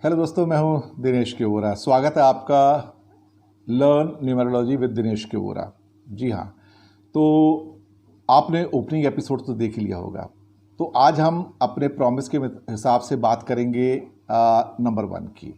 Hello दोस्तों, मैं हूं दिनेश केवोरा। स्वागत है आपका लर्न न्यूमरोलॉजी विद दिनेश केवोरा। जी हाँ, तो आपने ओपनिंग एपिसोड तो देख ही लिया होगा। तो आज हम अपने प्रॉमिस के हिसाब से बात करेंगे नंबर 1 की।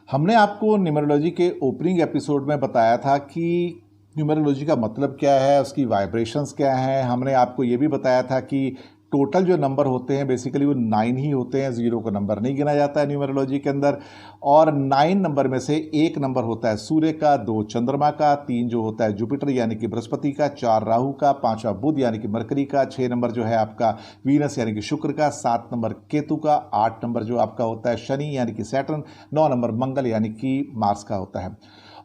हमने आपको न्यूमरोलॉजी के ओपनिंग एपिसोड में बताया था कि न्यूमरोलॉजी का मतलब क्या है, उसकी वाइब्रेशंस क्या हैं। हमने आपको ये भी बताया था कि टोटल जो नंबर होते हैं बेसिकली वो 9 ही होते हैं, 0 का नंबर नहीं गिना जाता है न्यूमरोलॉजी के अंदर। और 9 नंबर में से एक नंबर होता है सूर्य का, 2 चंद्रमा का, 3 जो होता है जुपिटर यानी कि बृहस्पति का, 4 राहु का, 5वां बुध यानी कि मरकरी का, 6 नंबर जो है आपका वीनस यानी कि शुक्र का, 7 नंबर केतु का, 8 नंबर जो आपका होता है शनि यानी कि सैटर्न, 9 नंबर मंगल यानी कि मार्स का होता है।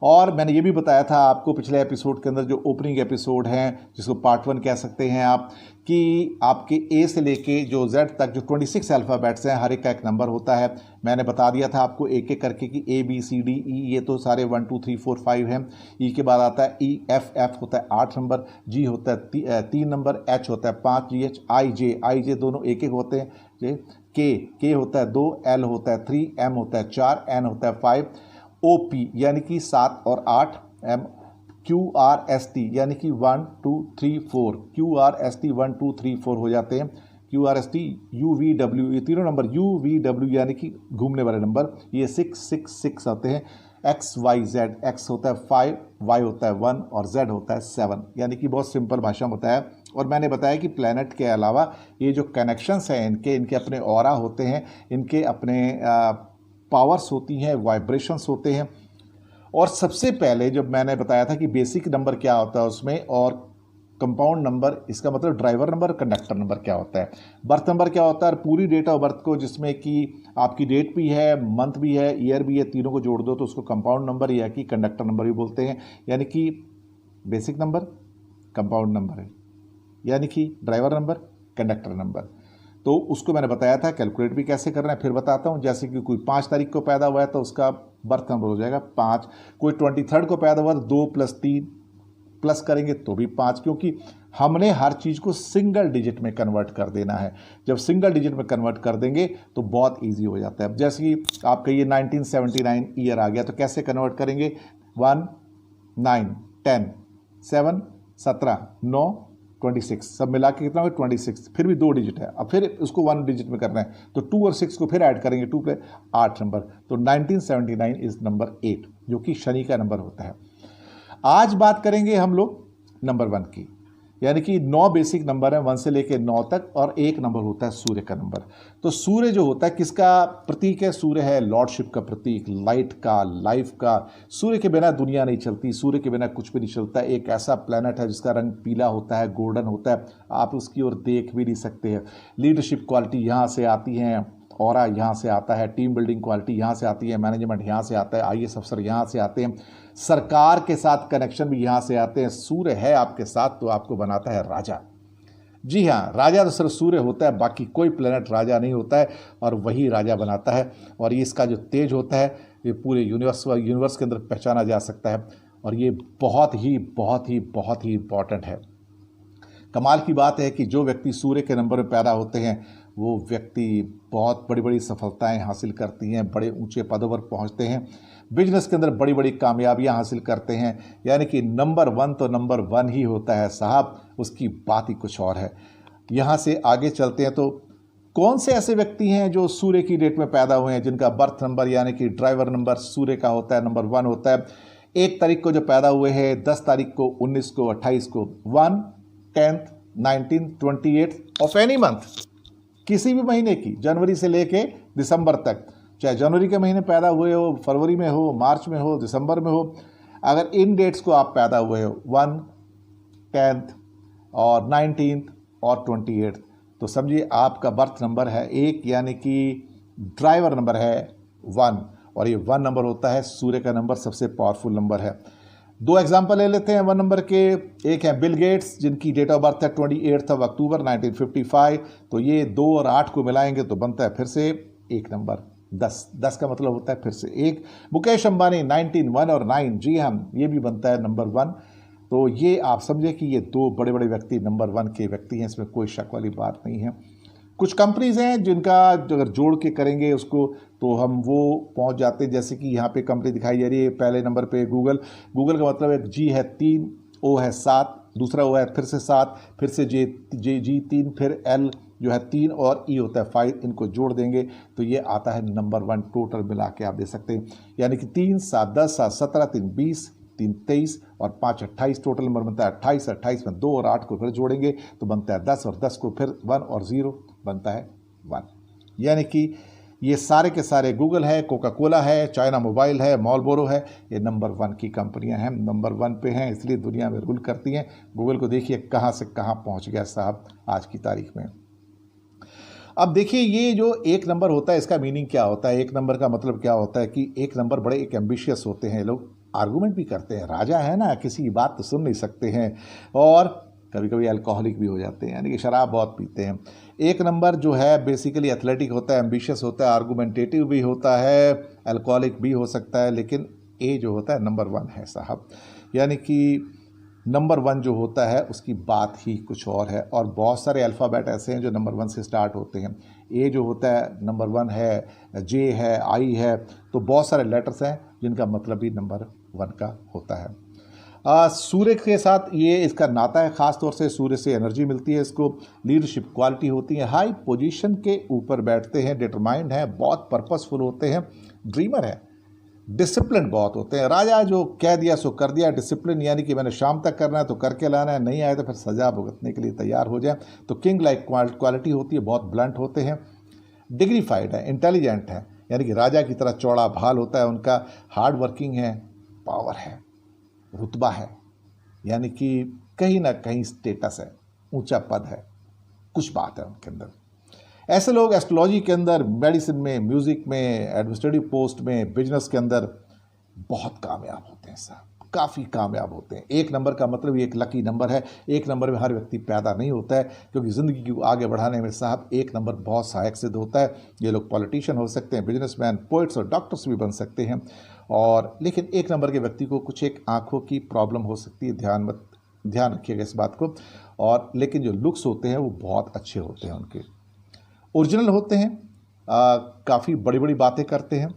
और मैंने ये भी बताया था आपको पिछले एपिसोड के अंदर, जो ओपनिंग एपिसोड हैं जिसको पार्ट 1 कह सकते हैं आप, कि आपके ए से लेके जो जेड तक जो 26 अल्फ़ाबेट्स हैं, हर एक का एक नंबर होता है। मैंने बता दिया था आपको एक एक करके कि A B C D E, ये तो सारे 1 2 3 4 5 हैं। ई के बाद आता है ई, एफ, एफ होता है 8 नंबर, जी होता है 3 नंबर, एच होता है 5, जी एच, आई जे दोनों एक एक होते हैं। के होता है 2, एल होता है 3, एम होता है 4, एन होता है 5, ओ पी यानी कि 7 और 8, M, Q R S T यानी कि 1 2 3 4, क्यू आर एस टी 1 2 3 4 हो जाते हैं। Q R S T, you V W, ये तीनों नंबर यू वी डब्ल्यू यानी कि घूमने वाले नंबर, ये 6 6 6 आते हैं। एक्स वाई जेड, एक्स होता है 5, वाई होता है 1 और जेड होता है 7, यानी कि बहुत सिंपल भाषा में होता है। और मैंने बताया कि प्लैनेट के अलावा ये जो कनेक्शंस हैं इनके अपने ऑरा होते हैं, इनके अपने पावर्स होती हैं, वाइब्रेशंस होते हैं। और सबसे पहले जब मैंने बताया था कि बेसिक नंबर क्या होता है उसमें, और कंपाउंड नंबर, इसका मतलब ड्राइवर नंबर, कंडक्टर नंबर क्या होता है, बर्थ नंबर क्या होता है, और पूरी डेट ऑफ बर्थ को, जिसमें कि आपकी डेट भी है, मंथ भी है, ईयर भी है, तीनों को जोड़ दो तो उसको कंपाउंड नंबर या कि कंडक्टर नंबर भी बोलते हैं। यानी कि बेसिक नंबर कंपाउंड नंबर है, यानी कि ड्राइवर नंबर, कंडक्टर नंबर। तो उसको मैंने बताया था कैलकुलेट भी कैसे करना है, फिर बताता हूँ। जैसे कि कोई 5 तारीख को पैदा हुआ है तो उसका बर्थ नंबर हो जाएगा 5। कोई 23 को पैदा हुआ तो 2 + 3 प्लस करेंगे तो भी 5, क्योंकि हमने हर चीज़ को सिंगल डिजिट में कन्वर्ट कर देना है। जब सिंगल डिजिट में कन्वर्ट कर देंगे तो बहुत ईजी हो जाता है। जैसे कि आप कहिए 1979 ईयर आ गया तो कैसे कन्वर्ट करेंगे, 1 9 10 7 17 9 26, सब मिला के कितना होगा 26, फिर भी 2 डिजिट है। अब फिर उसको 1 डिजिट में करना है तो 2 और 6 को फिर ऐड करेंगे, 2 पे 8 नंबर। तो 1979 इज नंबर 8, जो कि शनि का नंबर होता है। आज बात करेंगे हम लोग नंबर 1 की, यानी कि 9 बेसिक नंबर है 1 से लेके 9 तक, और एक नंबर होता है सूर्य का नंबर। तो सूर्य जो होता है किसका प्रतीक है, सूर्य है लॉर्डशिप का प्रतीक, लाइट का, लाइफ का। सूर्य के बिना दुनिया नहीं चलती, सूर्य के बिना कुछ भी नहीं चलता। एक ऐसा प्लैनेट है जिसका रंग पीला होता है, गोल्डन होता है, आप उसकी ओर देख भी नहीं सकते हैं। लीडरशिप क्वालिटी यहाँ से आती हैं, ऑरा यहाँ से आता है, टीम बिल्डिंग क्वालिटी यहाँ से आती है, मैनेजमेंट यहाँ से आता है, आईएएस अफसर यहाँ से आते हैं, सरकार के साथ कनेक्शन भी यहाँ से आते हैं। सूर्य है आपके साथ तो आपको बनाता है राजा। जी हाँ, राजा तो सिर्फ सूर्य होता है, बाकी कोई प्लेनेट राजा नहीं होता है, और वही राजा बनाता है। और ये इसका जो तेज होता है ये पूरे यूनिवर्स के अंदर पहचाना जा सकता है, और ये बहुत ही बहुत ही बहुत ही इम्पॉर्टेंट है। कमाल की बात है कि जो व्यक्ति सूर्य के नंबर में पैदा होते हैं वो व्यक्ति बहुत बड़ी बड़ी सफलताएं हासिल करती हैं, बड़े ऊंचे पदों पर पहुंचते हैं, बिजनेस के अंदर बड़ी बड़ी कामयाबियां हासिल करते हैं। यानी कि नंबर 1 तो नंबर 1 ही होता है साहब, उसकी बात ही कुछ और है। यहाँ से आगे चलते हैं तो कौन से ऐसे व्यक्ति हैं जो सूर्य की डेट में पैदा हुए हैं, जिनका बर्थ नंबर यानी कि ड्राइवर नंबर सूर्य का होता है, नंबर 1 होता है। 1 तारीख को जो पैदा हुए हैं, 10 तारीख को, 19 को, 28 को, 1 10 19 28 ऑफ एनी मंथ, किसी भी महीने की, जनवरी से लेके दिसंबर तक, चाहे जनवरी के महीने पैदा हुए हो, फरवरी में हो, मार्च में हो, दिसंबर में हो, अगर इन डेट्स को आप पैदा हुए हो 1 10 और 19 और 28, तो समझिए आपका बर्थ नंबर है 1, यानी कि ड्राइवर नंबर है 1, और ये 1 नंबर होता है सूर्य का नंबर, सबसे पावरफुल नंबर है। 2 एग्जाम्पल ले लेते हैं 1 नंबर के। एक है बिल गेट्स, जिनकी डेट ऑफ बर्थ है 28 अक्टूबर 1955, तो ये 2 और 8 को मिलाएंगे तो बनता है फिर से एक नंबर 10, 10 का मतलब होता है फिर से एक। मुकेश अंबानी 19 1 और 9, जी हाँ, ये भी बनता है नंबर 1। तो ये आप समझे कि ये 2 बड़े बड़े व्यक्ति नंबर 1 के व्यक्ति हैं, इसमें कोई शक वाली बात नहीं है। कुछ कंपनीज हैं जिनका अगर जोड़ के करेंगे उसको तो हम वो पहुंच जाते हैं। जैसे कि यहाँ पे कंपनी दिखाई जा रही है पहले नंबर पे गूगल। गूगल का मतलब है जी है 3, ओ है 7, दूसरा ओ है फिर से 7, फिर से जी 3, फिर एल जो है 3 और ई होता है 5। इनको जोड़ देंगे तो ये आता है नंबर 1 टोटल मिला के आप दे सकते हैं। यानी कि 3 7 10 7 17 3 20 3 23 और 5 28 टोटल नंबर बनता है 28। 28 में 2 और 8 को फिर जोड़ेंगे तो बनता है 10 और 10 को फिर 1 और 0 बनता है 1। यानी कि ये सारे के सारे गूगल है, कोका कोला है, चाइना मोबाइल है, मॉलबोरो है, ये नंबर 1 की कंपनियां हैं, नंबर 1 पे हैं, इसलिए दुनिया में रूल करती हैं। गूगल को देखिए कहाँ से कहाँ पहुँच गया साहब आज की तारीख में। अब देखिए ये जो एक नंबर होता है इसका मीनिंग क्या होता है। एक नंबर का मतलब क्या होता है कि एक नंबर बड़े एक एम्बिशियस होते हैं, लोग आर्गूमेंट भी करते हैं, राजा है ना, किसी की बात तो सुन नहीं सकते हैं, और कभी कभी अल्कोहलिक भी हो जाते हैं, यानी कि शराब बहुत पीते हैं। एक नंबर जो है बेसिकली एथलेटिक होता है, एम्बिशियस होता है, आर्गूमेंटेटिव भी होता है, अल्कोहलिक भी हो सकता है, लेकिन ए जो होता है नंबर 1 है साहब। यानी कि नंबर 1 जो होता है उसकी बात ही कुछ और है। और बहुत सारे अल्फ़ाबेट ऐसे हैं जो नंबर 1 से स्टार्ट होते हैं। ए जो होता है नंबर 1 है, जे है, आई है, तो बहुत सारे लेटर्स हैं जिनका मतलब भी नंबर 1 का होता है। सूर्य के साथ ये इसका नाता है, ख़ास तौर से सूर्य से एनर्जी मिलती है इसको, लीडरशिप क्वालिटी होती है, हाई पोजीशन के ऊपर बैठते हैं, डिटरमाइंड हैं, बहुत पर्पसफुल होते हैं, ड्रीमर है, डिसिप्लिन बहुत होते हैं। राजा जो कह दिया सो कर दिया, डिसिप्लिन यानी कि मैंने शाम तक करना है तो करके लाना है, नहीं आए तो फिर सजा भुगतने के लिए तैयार हो जाए। तो किंग लाइक क्वालिटी होती है, बहुत ब्लंट होते हैं, डिग्निफाइड है, इंटेलिजेंट है, यानी कि राजा की तरह चौड़ा भाल होता है उनका, हार्ड वर्किंग है, पावर है, रुतबा है, यानी कि कहीं ना कहीं स्टेटस है, ऊंचा पद है, कुछ बात है उनके अंदर। ऐसे लोग एस्ट्रोलॉजी के अंदर, मेडिसिन में, म्यूज़िक में, एडमिनिस्ट्रेटिव पोस्ट में, बिजनेस के अंदर बहुत कामयाब होते हैं साहब, काफ़ी कामयाब होते हैं। एक नंबर का मतलब ये एक लकी नंबर है। एक नंबर में हर व्यक्ति पैदा नहीं होता है, क्योंकि ज़िंदगी को आगे बढ़ाने में साहब एक नंबर बहुत सहायक सिद्ध होता है। ये लोग पॉलिटिशियन हो सकते हैं, बिजनेसमैन, पोइट्स और डॉक्टर्स भी बन सकते हैं। और लेकिन एक नंबर के व्यक्ति को कुछ एक आँखों की प्रॉब्लम हो सकती है, ध्यान रखिएगा इस बात को। और लेकिन जो लुक्स होते हैं वो बहुत अच्छे होते हैं उनके, ओरिजिनल होते हैं, काफ़ी बड़ी बड़ी बातें करते हैं,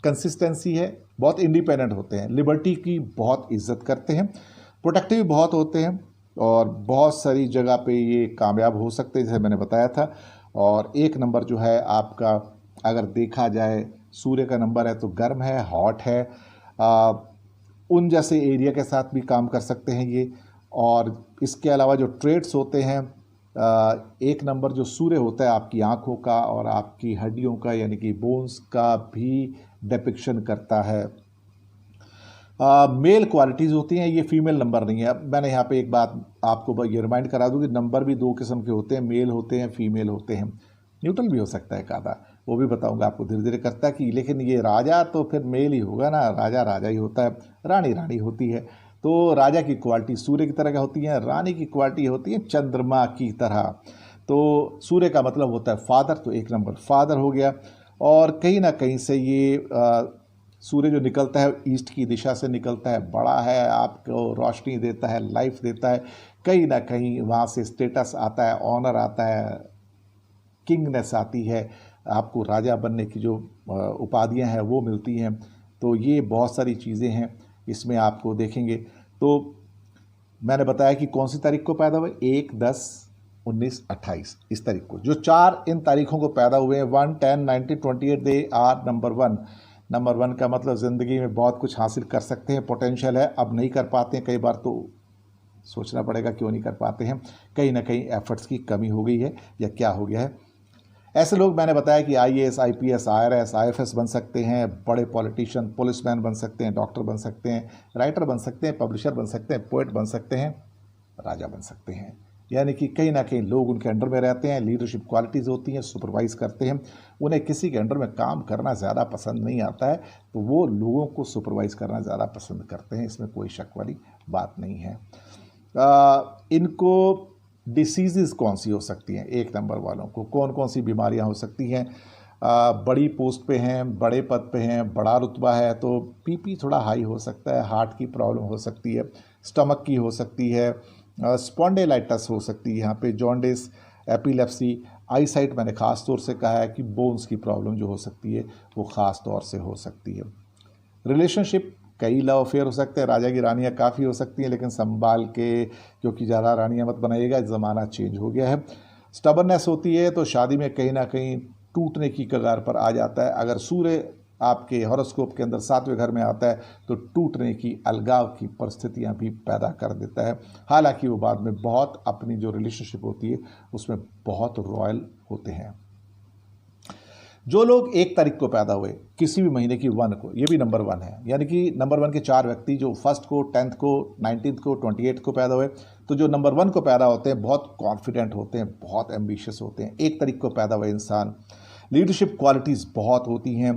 कंसिस्टेंसी है, बहुत इंडिपेंडेंट होते हैं, लिबर्टी की बहुत इज्जत करते हैं, प्रोटेक्टिव बहुत होते हैं, और बहुत सारी जगह पे ये कामयाब हो सकते हैं जैसे मैंने बताया था। और एक नंबर जो है आपका, अगर देखा जाए सूर्य का नंबर है तो गर्म है, हॉट है, उन जैसे एरिया के साथ भी काम कर सकते हैं ये। और इसके अलावा जो ट्रेड्स होते हैं, एक नंबर जो सूर्य होता है आपकी आँखों का और आपकी हड्डियों का, यानी कि बोन्स का भी डिपिक्शन करता है। मेल क्वालिटीज़ होती हैं, ये फीमेल नंबर नहीं है। अब मैंने यहाँ पे एक बात आपको ये रिमाइंड करा दूँ कि नंबर भी 2 किस्म के होते हैं, मेल होते हैं, फीमेल होते हैं, न्यूट्रल भी हो सकता है कादा, वो भी बताऊंगा आपको धीरे धीरे करता है कि। लेकिन ये राजा तो फिर मेल ही होगा ना, राजा राजा ही होता है, रानी रानी होती है। तो राजा की क्वालिटी सूर्य की तरह होती है, रानी की क्वालिटी होती है चंद्रमा की तरह। तो सूर्य का मतलब होता है फादर, तो एक नंबर फादर हो गया। और कहीं ना कहीं से ये सूर्य जो निकलता है ईस्ट की दिशा से निकलता है, बड़ा है, आपको रोशनी देता है, लाइफ देता है, कहीं ना कहीं वहाँ से स्टेटस आता है, ऑनर आता है, किंगनेस आती है, आपको राजा बनने की जो उपाधियां हैं वो मिलती हैं। तो ये बहुत सारी चीज़ें हैं इसमें आपको देखेंगे। तो मैंने बताया कि कौन सी तारीख को पैदा हुए, 1, 10, 19, 28 इस तारीख को। जो 4 इन तारीखों को पैदा हुए हैं, 1, 10, 19, 28, दे आर नंबर 1। नंबर 1 का मतलब ज़िंदगी में बहुत कुछ हासिल कर सकते हैं, पोटेंशियल है, अब नहीं कर पाते हैं, कई बार तो सोचना पड़ेगा क्यों नहीं कर पाते हैं, कहीं ना कहीं एफर्ट्स की कमी हो गई है या क्या हो गया है। ऐसे लोग मैंने बताया कि IAS, IPS, IRS, IFS बन सकते हैं, बड़े पॉलिटिशियन, पुलिसमैन बन सकते हैं, डॉक्टर बन सकते हैं, राइटर बन सकते हैं, पब्लिशर बन सकते हैं, पोएट बन सकते हैं, राजा बन सकते हैं। यानी कि कहीं ना कहीं लोग उनके अंडर में रहते हैं, लीडरशिप क्वालिटीज़ होती हैं, सुपरवाइज करते हैं, उन्हें किसी के अंडर में काम करना ज़्यादा पसंद नहीं आता है, तो वो लोगों को सुपरवाइज करना ज़्यादा पसंद करते हैं, इसमें कोई शक वाली बात नहीं है। इनको डिसीज़ कौन सी हो सकती हैं, एक नंबर वालों को कौन कौन सी बीमारियां हो सकती हैं, बड़ी पोस्ट पे हैं, बड़े पद पे हैं, बड़ा रुतबा है, तो BP थोड़ा हाई हो सकता है, हार्ट की प्रॉब्लम हो सकती है, स्टमक की हो सकती है, स्पॉन्डिलाइटिस हो सकती है, यहाँ पे जॉन्डिस, एपिलेप्सी, आई साइट मैंने ख़ास तौर से कहा है कि बोन्स की प्रॉब्लम जो हो सकती है वो ख़ास तौर से हो सकती है। रिलेशनशिप कई लव अफेयर हो सकते हैं, राजा की रानियाँ काफ़ी हो सकती हैं, लेकिन संभाल के, क्योंकि ज़्यादा रानियाँ मत बनाइएगा, ज़माना चेंज हो गया है। स्टबरनेस होती है तो शादी में कहीं ना कहीं टूटने की कगार पर आ जाता है। अगर सूर्य आपके हॉरोस्कोप के अंदर 7वें घर में आता है तो टूटने की, अलगाव की परिस्थितियां भी पैदा कर देता है। हालांकि वो बाद में बहुत, अपनी जो रिलेशनशिप होती है उसमें बहुत रॉयल होते हैं। जो लोग 1 तारीख को पैदा हुए किसी भी महीने की 1 को, ये भी नंबर 1 है, यानी कि नंबर 1 के 4 व्यक्ति जो 1 को, 10 को, 19 को, 28 को पैदा हुए, तो जो नंबर 1 को पैदा होते हैं बहुत कॉन्फिडेंट होते हैं, बहुत एम्बिशियस होते हैं। 1 तारीख को पैदा हुए इंसान लीडरशिप क्वालिटीज़ बहुत होती हैं,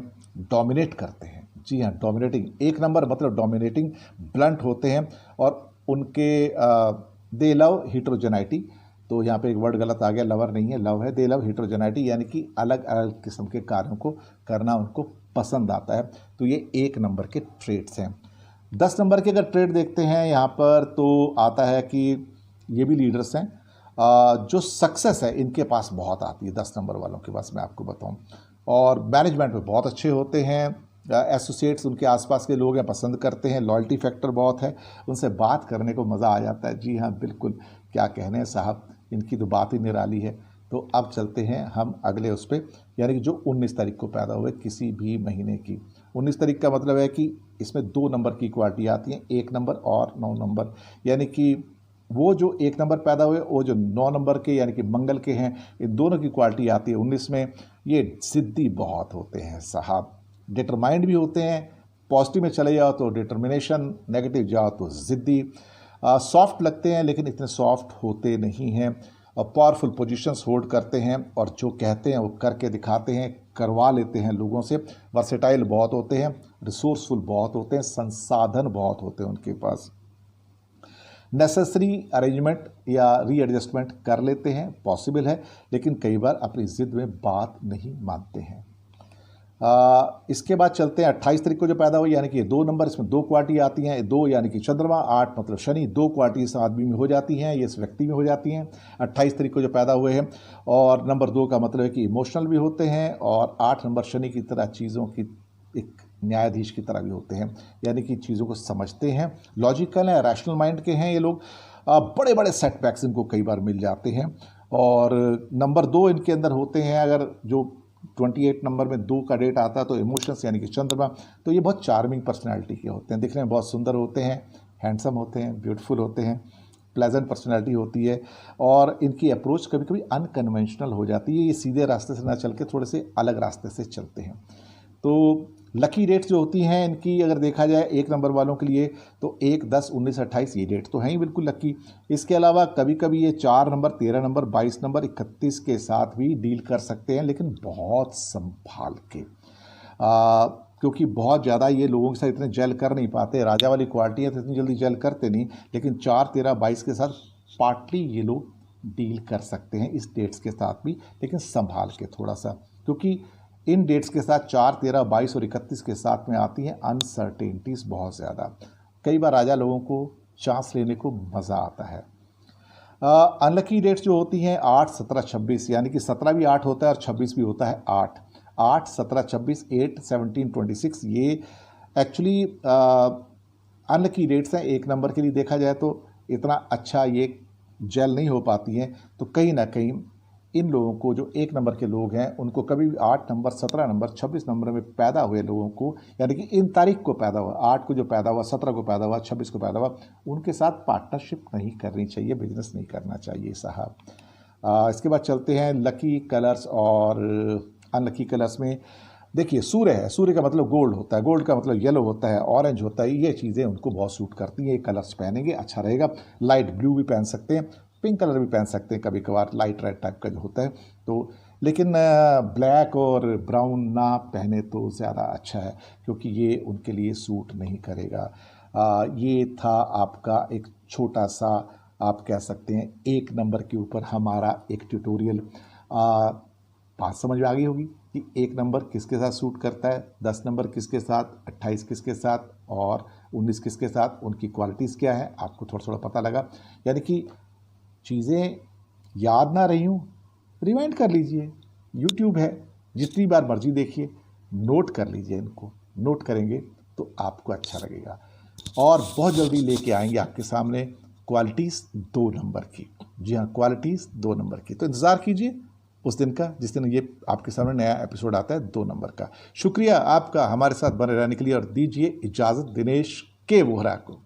डोमिनेट करते हैं। जी हाँ, डोमिनेटिंग, 1 नंबर मतलब डोमिनेटिंग, ब्लंट होते हैं और उनके दे लव हिट्रोजेनाइटी। तो यहाँ पे एक वर्ड गलत आ गया, लवर नहीं है, लव है, दे लव हिट्रोजेनाइटी, यानी कि अलग अलग किस्म के कार्यों को करना उनको पसंद आता है। तो ये 1 नंबर के ट्रेड्स हैं। 10 नंबर के अगर ट्रेड देखते हैं यहाँ पर तो आता है कि ये भी लीडर्स हैं। जो सक्सेस है इनके पास बहुत आती है 10 नंबर वालों के पास, मैं आपको बताऊं, और मैनेजमेंट में बहुत अच्छे होते हैं। एसोसिएट्स उनके आसपास के लोग हैं, पसंद करते हैं, लॉयल्टी फैक्टर बहुत है, उनसे बात करने को मज़ा आ जाता है। जी हाँ बिल्कुल, क्या कहने हैं साहब, इनकी तो बात ही निराली है। तो अब चलते हैं हम अगले उस पर, यानी कि जो 19 तारीख को पैदा हुए किसी भी महीने की। 19 तारीख का मतलब है कि इसमें 2 नंबर की क्वालिटी आती हैं, 1 नंबर और 9 नंबर, यानी कि वो जो 1 नंबर पैदा हुए, वो जो 9 नंबर के यानी कि मंगल के हैं, इन दोनों की क्वालिटी आती है 19 में। ये ज़िद्दी बहुत होते हैं साहब, डिटरमाइंड भी होते हैं। पॉजिटिव में चले जाओ तो डिटर्मिनेशन, नेगेटिव जाओ तो ज़िद्दी। सॉफ्ट लगते हैं लेकिन इतने सॉफ्ट होते नहीं हैं। पावरफुल पोजीशंस होल्ड करते हैं और जो कहते हैं वो करके दिखाते हैं, करवा लेते हैं लोगों से। वर्सेटाइल बहुत होते हैं, रिसोर्सफुल बहुत होते हैं, संसाधन बहुत होते हैं उनके पास। नेसेसरी अरेंजमेंट या रीएडजस्टमेंट कर लेते हैं, पॉसिबल है, लेकिन कई बार अपनी ज़िद में बात नहीं मानते हैं। इसके बाद चलते हैं 28 तारीख को जो पैदा हुई, यानी कि 2 नंबर, इसमें 2 क्वालिटी आती हैं। 2 यानी कि चंद्रमा, 8 मतलब शनि, 2 क्वालिटी इस आदमी में हो जाती हैं, ये इस व्यक्ति में हो जाती हैं 28 तारीख को जो पैदा हुए हैं। और नंबर 2 का मतलब है कि इमोशनल भी होते हैं, और 8 नंबर शनि की तरह चीज़ों की एक न्यायाधीश की तरह भी होते हैं, यानी कि चीज़ों को समझते हैं, लॉजिकल है, रैशनल माइंड के हैं ये लोग। बड़े बड़े सेटबैक्स इनको कई बार मिल जाते हैं। और नंबर 2 इनके अंदर होते हैं, अगर जो 28 नंबर में 2 का डेट आता है तो इमोशंस यानी कि चंद्रमा, तो ये बहुत चार्मिंग पर्सनैलिटी के होते हैं, दिखने में बहुत सुंदर होते हैं, हैंडसम होते हैं, ब्यूटीफुल होते हैं, प्लेजेंट पर्सनैलिटी होती है। और इनकी अप्रोच कभी कभी अनकन्वेंशनल हो जाती है, ये सीधे रास्ते से ना चल के थोड़े से अलग रास्ते से चलते हैं। तो लकी डेट्स जो होती हैं इनकी अगर देखा जाए 1 नंबर वालों के लिए तो 1, 10, 19, 28 ये डेट तो हैं ही बिल्कुल लकी। इसके अलावा कभी कभी ये 4 नंबर, 13 नंबर, 22 नंबर, 31 के साथ भी डील कर सकते हैं, लेकिन बहुत संभाल के, क्योंकि बहुत ज़्यादा ये लोगों के साथ इतने जेल कर नहीं पाते। राजा वाली क्वालिटी है तो इतनी जल्दी जेल करते नहीं, लेकिन 4, 13, 22 के साथ पार्टली ये लोग डील कर सकते हैं, इस डेट्स के साथ भी, लेकिन संभाल के थोड़ा सा, क्योंकि इन डेट्स के साथ 4, 13, 22 और 31 के साथ में आती हैं अनसर्टेनिटीज़ बहुत ज़्यादा। कई बार राजा लोगों को चांस लेने को मज़ा आता है। अनलकी डेट्स जो होती हैं 8, 17, 26, यानी कि 17 भी 8 होता है और 26 भी होता है 8, 8, 17, 26, 8, 17, 26, ये एक्चुअली अनलकी डेट्स हैं। 1 नंबर के लिए देखा जाए तो इतना अच्छा ये जेल नहीं हो पाती हैं, तो कहीं ना कहीं इन लोगों को, जो 1 नंबर के लोग हैं, उनको कभी भी 8 नंबर, 17 नंबर, 26 नंबर में पैदा हुए लोगों को, यानी कि इन तारीख को पैदा हुआ, 8 को जो पैदा हुआ, 17 को पैदा हुआ, 26 को पैदा हुआ, उनके साथ पार्टनरशिप नहीं करनी चाहिए, बिजनेस नहीं करना चाहिए साहब। इसके बाद चलते हैं लकी कलर्स और अनलकी कलर्स में। देखिए सूर्य है, सूर्य का मतलब गोल्ड होता है, गोल्ड का मतलब येलो होता है, ऑरेंज होता है, ये चीज़ें उनको बहुत सूट करती हैं, ये कलर्स पहनेंगे अच्छा रहेगा। लाइट ब्लू भी पहन सकते हैं, पिंक कलर भी पहन सकते हैं कभी कभार, लाइट रेड टाइप का जो होता है, तो लेकिन ब्लैक और ब्राउन ना पहने तो ज़्यादा अच्छा है, क्योंकि ये उनके लिए सूट नहीं करेगा। ये था आपका एक छोटा सा, आप कह सकते हैं 1 नंबर के ऊपर हमारा एक ट्यूटोरियल। बात समझ में आ गई होगी कि 1 नंबर किसके साथ सूट करता है, 10 नंबर किसके साथ, 28 किसके साथ और 19 किसके साथ, उनकी क्वालिटीज़ क्या है, आपको थोड़ा थोड़ा पता लगा। यानी कि चीज़ें याद ना रही हूँ, रिवाइंड कर लीजिए, यूट्यूब है, जितनी बार मर्जी देखिए, नोट कर लीजिए इनको। नोट करेंगे तो आपको अच्छा लगेगा। और बहुत जल्दी लेके आएंगे आपके सामने क्वालिटीज़ 2 नंबर की। जी हाँ, क्वालिटीज़ 2 नंबर की। तो इंतज़ार कीजिए उस दिन का जिस दिन ये आपके सामने नया एपिसोड आता है 2 नंबर का। शुक्रिया आपका हमारे साथ बने रहने के लिए और दीजिए इजाज़त दिनेश के वोहरा को।